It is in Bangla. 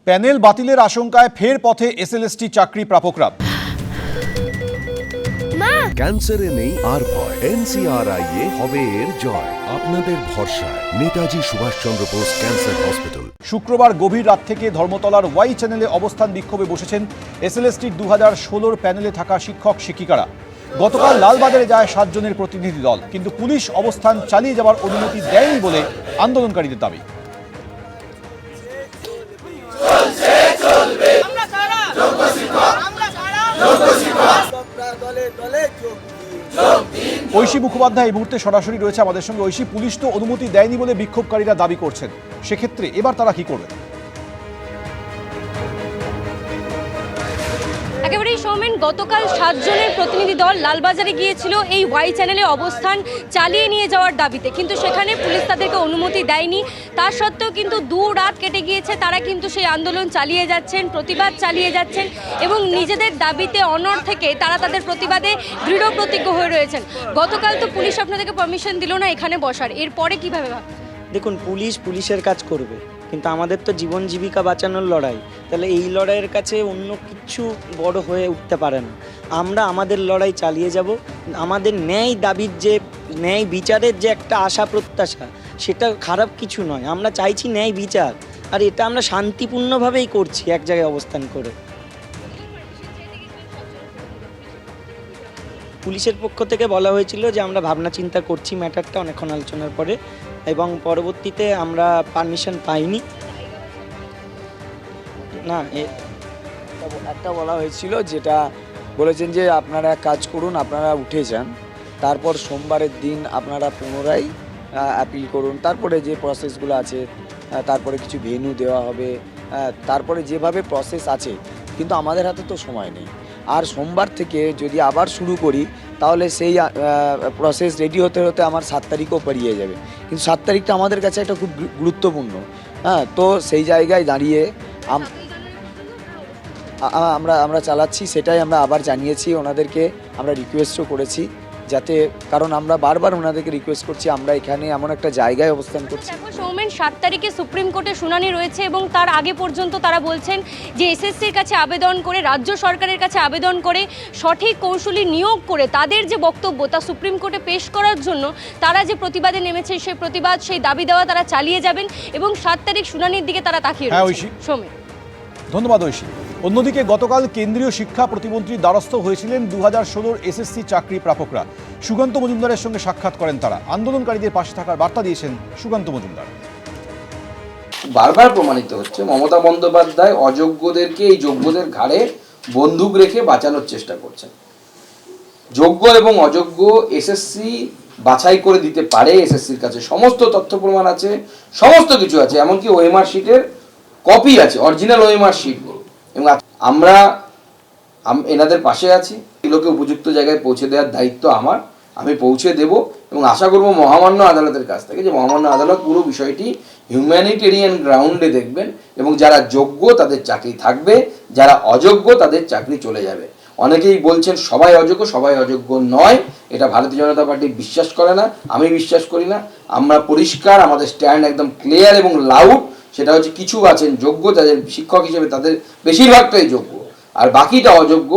প্যানেল বাতিলের আশঙ্কায় ফের পথে এসএলএসটি চাকরি প্রাপকরা। ক্যান্সারে নেই আর ভয়, NCRI হবে এর জয়। আপনাদের ভরসায় নেতাজি সুভাষচন্দ্র বোস ক্যান্সার হসপিটাল। শুক্রবার গভীর রাত থেকে ধর্মতলার ওয়াই চ্যানেলে অবস্থান বিক্ষোভে বসেছেন এসএলএসটির 2016 প্যানেলে থাকা শিক্ষক শিক্ষিকারা। গতকাল লালবাজারে যায় 7 জনের প্রতিনিধি দল, কিন্তু পুলিশ অবস্থান চালিয়ে যাওয়ার অনুমতি দেয়নি বলে আন্দোলনকারীদের দাবি। ঐশী মুখোপাধ্যায় এই মুহূর্তে সরাসরি রয়েছে আমাদের সঙ্গে। ঐশী, পুলিশ তো অনুমতি দেয়নি বলে বিক্ষোভকারীরা দাবি করছেন, সেক্ষেত্রে এবার তারা কি করবে? একেবারেই সৌমেন, গতকাল 7 জনের প্রতিনিধি দল লালবাজারে গিয়েছিল এই ওয়াই চ্যানেলে অবস্থান চালিয়ে নিয়ে যাওয়ার দাবিতে, কিন্তু সেখানে পুলিশ তাদেরকে অনুমতি দেয়নি। তা সত্ত্বেও কিন্তু 2 রাত কেটে গিয়েছে, তারা কিন্তু সেই আন্দোলন চালিয়ে যাচ্ছেন, প্রতিবাদ চালিয়ে যাচ্ছেন এবং নিজেদের দাবিতে অনড় থেকে তারা তাদের প্রতিবাদে দৃঢ় প্রতিজ্ঞ হয়ে রয়েছেন। গতকাল তো পুলিশ আপনাদেরকে পারমিশন দিল না এখানে বসার, এরপরে কিভাবে ভাবছেন? দেখুন, পুলিশের কাজ করবে, কিন্তু আমাদের তো জীবন জীবিকা বাঁচানোর লড়াই। তাহলে এই লড়াইয়ের কাছে অন্য কিছু বড় হয়ে উঠতে পারে না। আমরা আমাদের লড়াই চালিয়ে যাব। আমাদের ন্যায় দাবির যে ন্যায় বিচারের যে একটা আশা প্রত্যাশা, সেটা খারাপ কিছু নয়। আমরা চাইছি ন্যায় বিচার, আর এটা আমরা শান্তিপূর্ণভাবেই করছি এক জায়গায় অবস্থান করে। পুলিশের পক্ষ থেকে বলা হয়েছিল যে আমরা ভাবনা চিন্তা করছি ম্যাটারটা অনেকক্ষণ আলোচনার পরে, এবং পরবর্তীতে আমরা পারমিশন পাইনি। না, একটা বলা হয়েছিল, যেটা বলেছেন যে আপনারা কাজ করুন, আপনারা উঠে যান, তারপর সোমবারের দিন আপনারা পুনরায় অ্যাপিল করুন, তারপরে যে প্রসেসগুলো আছে, তারপরে কিছু ভেন্যু দেওয়া হবে, তারপরে যেভাবে প্রসেস আছে। কিন্তু আমাদের হাতে তো সময় নেই। আর সোমবার থেকে যদি আবার শুরু করি, তাহলে সেই প্রসেস রেডি হতে হতে আমার 7 তারিখও পেরিয়ে যাবে। কিন্তু 7 তারিখটা আমাদের কাছে একটা খুব গুরুত্বপূর্ণ। তো সেই জায়গায় দাঁড়িয়ে আমরা চালাচ্ছি, সেটাই আমরা আবার জানিয়েছি ওনাদেরকে। আমরা রিকোয়েস্টও করেছি, যাতে, কারণ আমরা বারবার ওনাদেরকে রিকোয়েস্ট করছি, আমরা এখানে এমন একটা জায়গায় অবস্থান করছি। দেখো সৌমেন, 7 তারিখে সুপ্রিম কোর্টে শুনানি রয়েছে এবং তার আগে পর্যন্ত তারা বলছেন যে এসএসসির কাছে আবেদন করে, রাজ্য সরকারের কাছে আবেদন করে, সঠিক কৌশলী নিয়োগ করে তাদের যে বক্তব্য তা সুপ্রিম কোর্টে পেশ করার জন্য তারা যে প্রতিবাদে নেমেছে, সেই প্রতিবাদ, সেই দাবি দেওয়া তারা চালিয়ে যাবেন এবং 7 তারিখ শুনানির দিকে তারা তাকিয়ে রয়েছে। সৌমেন, ধন্যবাদ ঐশী। অন্যদিকে গতকাল কেন্দ্রীয় শিক্ষা প্রতিমন্ত্রীর দ্বারস্থ হয়েছিলেন 2016 এসএসসি চাকরি প্রাপকরা। সুকান্ত মজুমদারের সঙ্গে সাক্ষাৎ করেন তারা। আন্দোলনকারীদের পাশে থাকার বার্তা দিয়েছেন সুকান্ত মজুমদার। বারবার প্রমাণিত হচ্ছে মমতা বন্দ্যোপাধ্যায় অযোগ্যদেরকে এই যোগ্যদের ঘাড়ে বন্দুক রেখে বাঁচানোর চেষ্টা করছেন। যোগ্য এবং অযোগ্য এসএসসি বাছাই করে দিতে পারে। এসএসসির কাছে সমস্ত তথ্য প্রমাণ আছে, সমস্ত কিছু আছে, এমনকি ওএমআর শিটের কপি আছে, অরিজিনাল ওএমআর শিট। এবং আমরা এনাদের পাশে আছি। এগুলোকে উপযুক্ত জায়গায় পৌঁছে দেওয়ার দায়িত্ব আমার, আমি পৌঁছে দেব এবং আশা করব মহামান্য আদালতের কাছ থেকে যে মহামান্য আদালত পুরো বিষয়টি হিউম্যানিটেরিয়ান গ্রাউন্ডে দেখবেন এবং যারা যোগ্য তাদের চাকরি থাকবে, যারা অযোগ্য তাদের চাকরি চলে যাবে। অনেকেই বলছেন সবাই অযোগ্য, সবাই অযোগ্য নয়, এটা ভারতীয় জনতা পার্টি বিশ্বাস করে না, আমি বিশ্বাস করি না। আমরা পরিষ্কার, আমাদের স্ট্যান্ড একদম ক্লিয়ার এবং লাউড। সেটা হচ্ছে কিছু আছেন যোগ্য, যাদের শিক্ষক হিসেবে তাদের বেশিরভাগটাই যোগ্য, আর বাকিটা অযোগ্য।